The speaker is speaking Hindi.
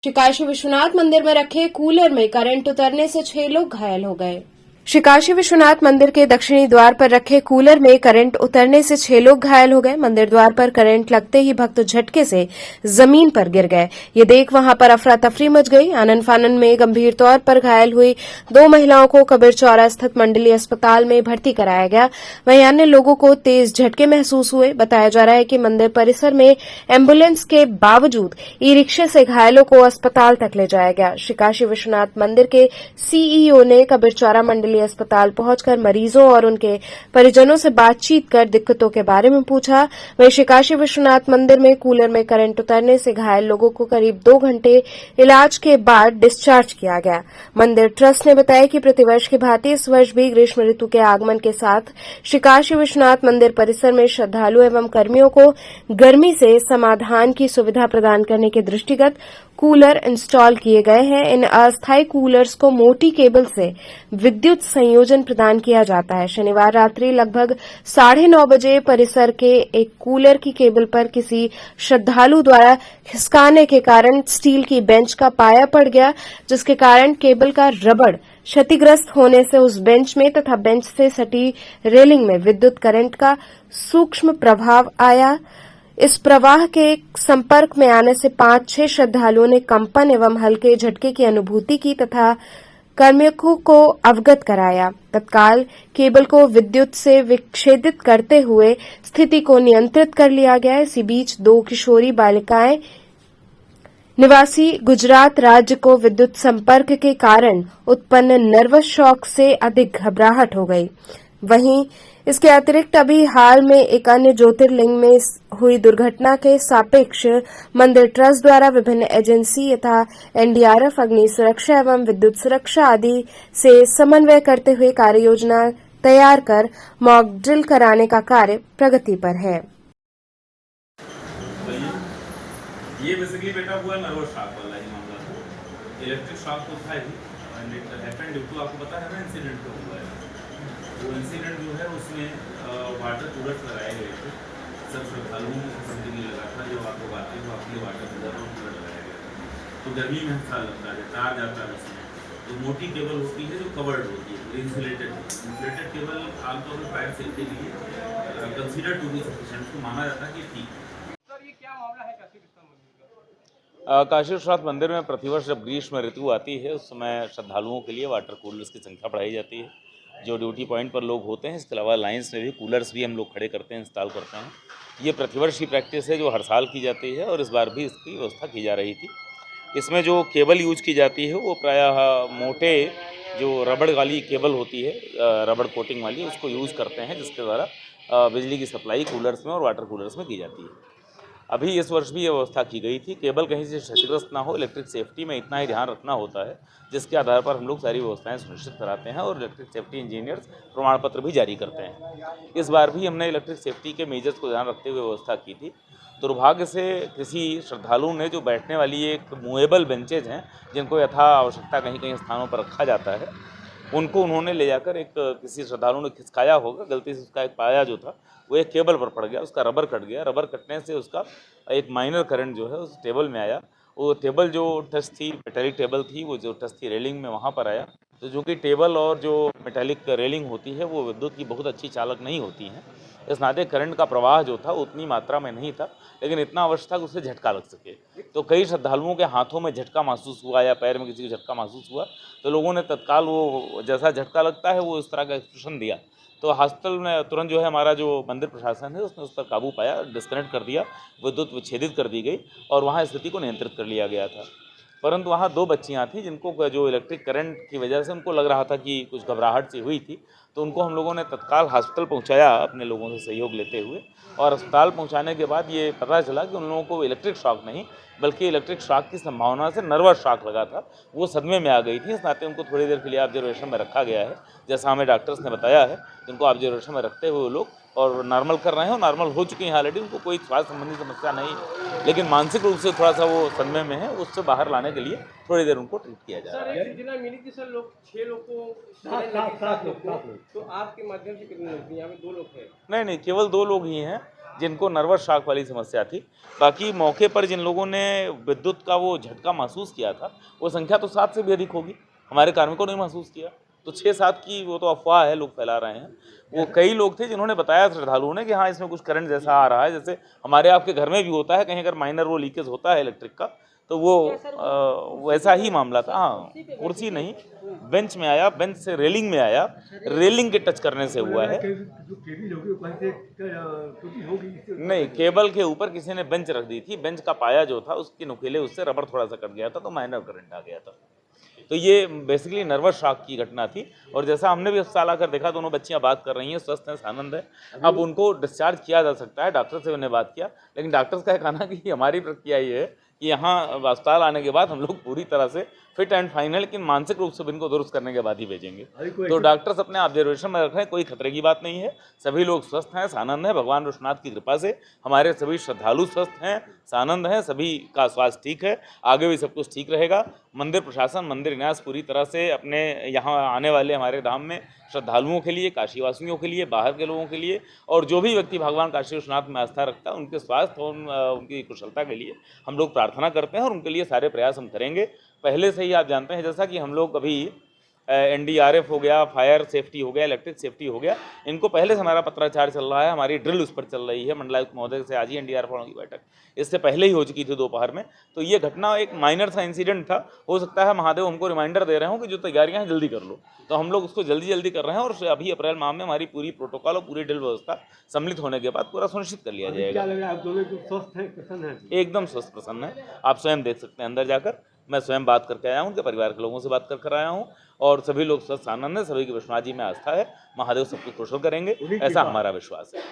श्री काशी विश्वनाथ मंदिर में रखे कूलर में करंट उतरने से 6 लोग घायल हो गए। श्री काशी विश्वनाथ मंदिर के दक्षिणी द्वार पर रखे कूलर में करंट उतरने से 6 लोग घायल हो गए। मंदिर द्वार पर करंट लगते ही भक्त झटके से जमीन पर गिर गए। ये देख वहां पर अफरा तफरी मच गई। आनन फानन में गंभीर तौर पर घायल हुई 2 महिलाओं को कबीर चौरा स्थित मंडलीय अस्पताल में भर्ती कराया गया। वहीं अन्य लोगों को तेज झटके महसूस हुए। बताया जा रहा है कि मंदिर परिसर में एम्बुलेंस के बावजूद ई रिक्शे से घायलों को अस्पताल तक ले जाया गया। श्री काशी विश्वनाथ मंदिर के सीईओ ने कबीर चौरा मंडलीय अस्पताल पहुंचकर मरीजों और उनके परिजनों से बातचीत कर दिक्कतों के बारे में पूछा। वहीं श्री काशी विश्वनाथ मंदिर में कूलर में करंट उतरने से घायल लोगों को करीब 2 घंटे इलाज के बाद डिस्चार्ज किया गया। मंदिर ट्रस्ट ने बताया कि प्रतिवर्ष की भांति इस वर्ष भी ग्रीष्म ऋतु के आगमन के साथ श्री काशी विश्वनाथ मंदिर परिसर में श्रद्धालु एवं कर्मियों को गर्मी से समाधान की सुविधा प्रदान करने के दृष्टिगत कूलर इंस्टॉल किए गए हैं। इन अस्थायी कूलर्स को मोटी केबल से विद्युत संयोजन प्रदान किया जाता है। शनिवार रात्रि लगभग 9:30 बजे परिसर के एक कूलर की केबल पर किसी श्रद्धालु द्वारा खिसकाने के कारण स्टील की बेंच का पाया पड़ गया, जिसके कारण केबल का रबड़ क्षतिग्रस्त होने से उस बेंच में तथा बेंच से सटी रेलिंग में विद्युत करंट का सूक्ष्म प्रभाव आया। इस प्रवाह के संपर्क में आने से 5-6 श्रद्धालुओं ने कंपन एवं हल्के झटके की अनुभूति की तथा कार्मिकों को अवगत कराया। तत्काल केबल को विद्युत से विच्छेदित करते हुए स्थिति को नियंत्रित कर लिया गया। इसी बीच 2 किशोरी बालिकाएं निवासी गुजरात राज्य को विद्युत संपर्क के कारण उत्पन्न नर्वस शॉक से अधिक घबराहट हो गई। वहीं इसके अतिरिक्त अभी हाल में एक अन्य ज्योतिर्लिंग में हुई दुर्घटना के सापेक्ष मंदिर ट्रस्ट द्वारा विभिन्न एजेंसी तथा एनडीआरएफ, अग्नि सुरक्षा एवं विद्युत सुरक्षा आदि से समन्वय करते हुए कार्य योजना तैयार कर मॉक ड्रिल कराने का कार्य प्रगति पर है। ये बेसिकली बेटा हुआ नर्वस शॉक वाला ही मामला। इलेक्ट्रिक शॉक तो था ही, and it happened due to, आपको पता है ना, इंसिडेंट तो हुआ है। वो इंसिडेंट जो है उसमें वाटर कूलर्स लगाए गए थे। सब श्रद्धालुओं को समझ नहीं लगा था, जो आपको बातें वो अपने वाटर कूलर और कूलर लगाया गया। तो गर्मी में अच्छा लगता है, तार जाता है उसमें। तो मोटी केबल होती है जो कवर्ड होती है, इंसुलेटेड केबल आमतौर पर फायर सेफ्टी के लिए कंसिडर टू बी सफिशिएंट, तो माना जाता है कि ठीक। काशी विश्वनाथ मंदिर में प्रतिवर्ष जब ग्रीष्म ऋतु आती है उस समय श्रद्धालुओं के लिए वाटर कूलर्स की संख्या बढ़ाई जाती है। जो ड्यूटी पॉइंट पर लोग होते हैं, इसके अलावा लाइन्स में भी कूलर्स भी हम लोग खड़े करते हैं, इंस्टॉल करते हैं। ये प्रतिवर्ष की प्रैक्टिस है जो हर साल की जाती है और इस बार भी इसकी व्यवस्था की जा रही थी। इसमें जो केबल यूज की जाती है वो प्रायः मोटे जो रबड़ वाली केबल होती है, रबड़ कोटिंग वाली, उसको यूज़ करते हैं, जिसके द्वारा बिजली की सप्लाई कूलर्स में और वाटर कूलर्स में की जाती है। अभी इस वर्ष भी ये व्यवस्था की गई थी। केबल कहीं से क्षतिग्रस्त ना हो, इलेक्ट्रिक सेफ्टी में इतना ही ध्यान रखना होता है, जिसके आधार पर हम लोग सारी व्यवस्थाएं सुनिश्चित कराते हैं और इलेक्ट्रिक सेफ्टी इंजीनियर्स प्रमाण पत्र भी जारी करते हैं। इस बार भी हमने इलेक्ट्रिक सेफ्टी के मेजर्स को ध्यान रखते हुए व्यवस्था की थी। दुर्भाग्य से किसी श्रद्धालु ने जो बैठने वाली एक मूवेबल बेंचेज हैं, जिनको यथा आवश्यकता कहीं कहीं स्थानों पर रखा जाता है, उनको उन्होंने ले जाकर एक किसी श्रद्धालु ने खिसकाया होगा, गलती से उसका एक पाया जो था वो एक केबल पर पड़ गया, उसका रबर कट गया। रबर कटने से उसका एक माइनर करंट जो है उस टेबल में आया। वो टेबल जो टच थी, मेटेलिक टेबल थी, वो जो टच थी रेलिंग में, वहाँ पर आया। तो जो कि टेबल और जो मेटेलिक रेलिंग होती है वो विद्युत की बहुत अच्छी चालक नहीं होती हैं। इस नाते करंट का प्रवाह जो था उतनी मात्रा में नहीं था, लेकिन इतना अवश्य था कि उससे झटका लग सके। तो कई श्रद्धालुओं के हाथों में झटका महसूस हुआ या पैर में किसी को झटका महसूस हुआ, तो लोगों ने तत्काल वो जैसा झटका लगता है वो इस तरह का एक्सप्रेशन दिया। तो हॉस्पिटल में तुरंत जो है हमारा जो मंदिर प्रशासन है उसने उस पर काबू पाया, डिस्कनेक्ट कर दिया, विद्युत विच्छेदित कर दी गई और वहाँ स्थिति को नियंत्रित कर लिया गया था। परंतु वहाँ 2 बच्चियाँ थीं जिनको जो इलेक्ट्रिक करंट की वजह से उनको लग रहा था कि कुछ घबराहट सी हुई थी, तो उनको हम लोगों ने तत्काल हॉस्पिटल पहुँचाया अपने लोगों से सहयोग लेते हुए। और अस्पताल पहुँचाने के बाद ये पता चला कि उन लोगों को इलेक्ट्रिक शॉक नहीं, बल्कि इलेक्ट्रिक शॉक की संभावना से नर्वस शॉक लगा था। वो सदमे में आ गई थी। इस नाते उनको थोड़ी देर के लिए ऑब्जर्वेशन में रखा गया है, जैसा हमें डॉक्टर्स ने बताया है। उनको ऑब्जर्वेशन में रखते हुए लोग और नॉर्मल कर रहे हैं, और नॉर्मल हो चुकी हैं ऑलरेडी, उनको कोई स्वास्थ्य संबंधी समस्या नहीं है, लेकिन मानसिक रूप से थोड़ा सा वो सदमे में है। उससे बाहर लाने के लिए थोड़ी देर उनको ट्रीट किया जा रहा है। सर, एक सूचना मिली थी सर, 6 लोग को तो आपके माध्यम से कितने लोग थे? यहाँ पे 2 लोग थे। नहीं नहीं, केवल 2 लोग ही हैं जिनको नर्वस शॉक वाली समस्या थी। बाकी मौके पर जिन लोगों ने विद्युत का वो झटका महसूस किया था, वो संख्या तो 7 से भी अधिक होगी। हमारे कार्मिकों ने महसूस किया, तो 6-7 की वो तो अफवाह है, लोग फैला रहे हैं। वो कई लोग थे जिन्होंने बताया श्रद्धालुओं ने कि हाँ, इसमें कुछ करंट जैसा आ रहा है, जैसे हमारे आपके घर में भी होता है, कहीं अगर माइनर वो लीकेज होता है इलेक्ट्रिक का, तो वो वैसा ही मामला था। हाँ, कुर्सी नहीं, बेंच में आया, बेंच से रेलिंग में आया, रेलिंग के टच करने से हुआ है। नहीं, केबल के ऊपर किसी ने बेंच रख दी थी, बेंच का पाया जो था उसके नुकीले उससे रबर थोड़ा सा कट गया था, तो माइनर करंट आ गया था। तो ये बेसिकली नर्वस शॉक की घटना थी। और जैसा हमने भी अस्पताल आकर देखा, दोनों बच्चियां बात कर रही हैं, स्वस्थ हैं, आनंद है। अब उनको डिस्चार्ज किया जा सकता है, डॉक्टर से मैंने बात किया, लेकिन डॉक्टर्स का कहना कि हमारी प्रक्रिया ये है कि यहाँ अस्पताल आने के बाद हम लोग पूरी तरह से फिट एंड फाइन है, लेकिन मानसिक रूप से भी इनको दुरुस्त करने के बाद ही भेजेंगे। तो डॉक्टर्स अपने ऑब्जर्वेशन में रख रहे हैं, कोई खतरे की बात नहीं है, सभी लोग स्वस्थ हैं, आनंद है। भगवान विश्वनाथ की कृपा से हमारे सभी श्रद्धालु स्वस्थ हैं, आनंद है, सभी का स्वास्थ्य ठीक है, आगे भी सब कुछ ठीक रहेगा। मंदिर प्रशासन, मंदिर न्यास पूरी तरह से अपने यहाँ आने वाले हमारे धाम में श्रद्धालुओं के लिए, काशीवासियों के लिए, बाहर के लोगों के लिए, और जो भी व्यक्ति भगवान काशी विश्वनाथ में आस्था रखता है, उनके स्वास्थ्य और उनकी कुशलता के लिए हम लोग प्रार्थना करते हैं, और उनके लिए सारे प्रयास हम करेंगे। पहले से ही आप जानते हैं, जैसा कि हम लोग अभी NDRF हो गया, फायर सेफ्टी हो गया, इलेक्ट्रिक सेफ्टी हो गया, इनको पहले से हमारा पत्राचार चल रहा है, हमारी ड्रिल उस पर चल रही है। मंडलायुक्त महोदय से आज ही NDRF वालों की बैठक इससे पहले ही हो चुकी थी दोपहर में। तो ये घटना एक माइनर सा इंसिडेंट था, हो सकता है महादेव हमको रिमाइंडर दे रहे हों कि जो तैयारियां हैं जल्दी कर लो, तो हम लोग उसको जल्दी कर रहे हैं। और अभी अप्रैल माह में हमारी पूरी प्रोटोकॉल और पूरी ड्रिल व्यवस्था सम्मिलित होने के बाद पूरा सुनिश्चित कर लिया जाएगा। आप दोनों स्वस्थ हैं, प्रसन्न हैं? एकदम स्वस्थ प्रसन्न है, आप स्वयं देख सकते हैं अंदर जाकर। मैं स्वयं बात करके आया हूँ, उनके परिवार के लोगों से बात कर आया हूँ, और सभी लोग स्वस्थ आनंद है, सभी की विश्वनाथ जी में आस्था है, महादेव सबको कुशल करेंगे, ऐसा हमारा विश्वास है।